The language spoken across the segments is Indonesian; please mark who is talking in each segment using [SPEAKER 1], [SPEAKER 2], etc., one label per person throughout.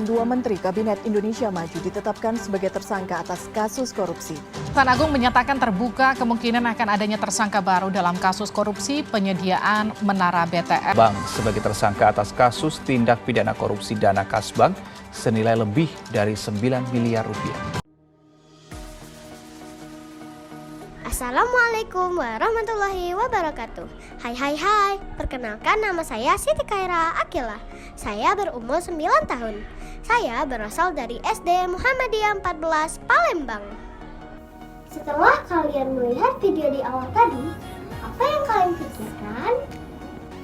[SPEAKER 1] dua menteri Kabinet Indonesia Maju ditetapkan sebagai tersangka atas kasus korupsi.
[SPEAKER 2] Kejaksaan Agung menyatakan terbuka kemungkinan akan adanya tersangka baru dalam kasus korupsi penyediaan menara BTS.
[SPEAKER 3] Bank sebagai tersangka atas kasus tindak pidana korupsi dana kas bank senilai lebih dari 9 miliar rupiah.
[SPEAKER 4] Assalamualaikum warahmatullahi wabarakatuh. Hai, perkenalkan nama saya Siti Khaira Akila. Saya berumur 9 tahun. Saya berasal dari SD Muhammadiyah 14 Palembang. Setelah kalian melihat video di awal tadi, apa yang kalian pikirkan?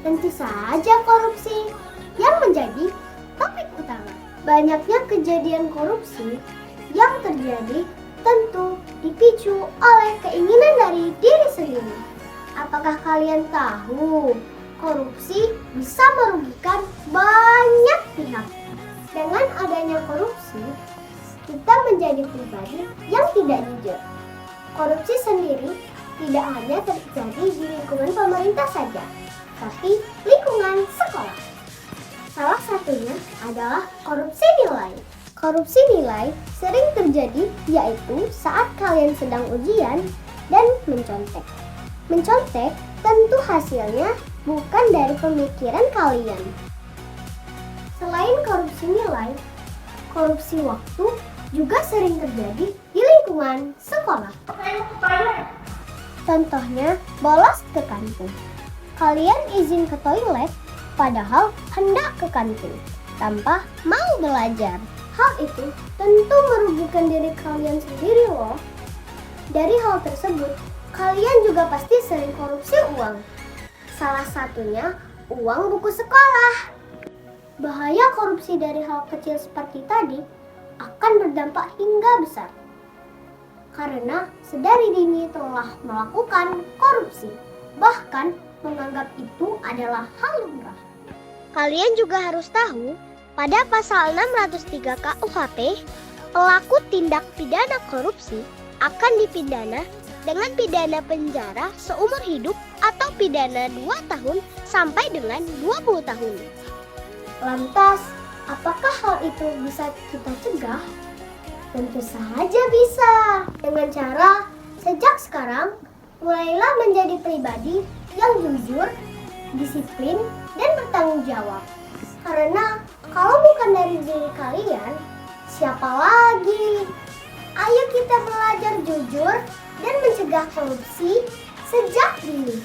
[SPEAKER 4] Tentu saja korupsi yang menjadi topik utama. Banyaknya kejadian korupsi yang terjadi tentu dipicu oleh keinginan dari diri sendiri. Apakah kalian tahu korupsi bisa merugikan banyak pihak? Dengan adanya korupsi, kita menjadi pribadi yang tidak jujur. Korupsi sendiri tidak hanya terjadi di lingkungan pemerintah saja, tapi lingkungan sekolah. Salah satunya adalah korupsi nilai. Korupsi nilai sering terjadi yaitu saat kalian sedang ujian dan mencontek. Mencontek tentu hasilnya bukan dari pemikiran kalian. Selain korupsi nilai, korupsi waktu juga sering terjadi di lingkungan sekolah. Contohnya, bolos ke kantin. Kalian izin ke toilet padahal hendak ke kantin tanpa mau belajar. Hal itu tentu merugikan diri kalian sendiri loh. Dari hal tersebut, kalian juga pasti sering korupsi uang. Salah satunya uang buku sekolah. Bahaya korupsi dari hal kecil seperti tadi akan berdampak hingga besar. Karena sedari dini telah melakukan korupsi, bahkan menganggap itu adalah hal lumrah. Kalian juga harus tahu, pada pasal 603 KUHP, pelaku tindak pidana korupsi akan dipidana dengan pidana penjara seumur hidup atau pidana 2 tahun sampai dengan 20 tahun. Lantas, apakah hal itu bisa kita cegah? Tentu saja bisa. Dengan cara, sejak sekarang, mulailah menjadi pribadi yang jujur, disiplin, dan bertanggung jawab. Karena kalau bukan dari diri kalian, siapa lagi? Ayo kita belajar jujur dan mencegah korupsi sejak dini.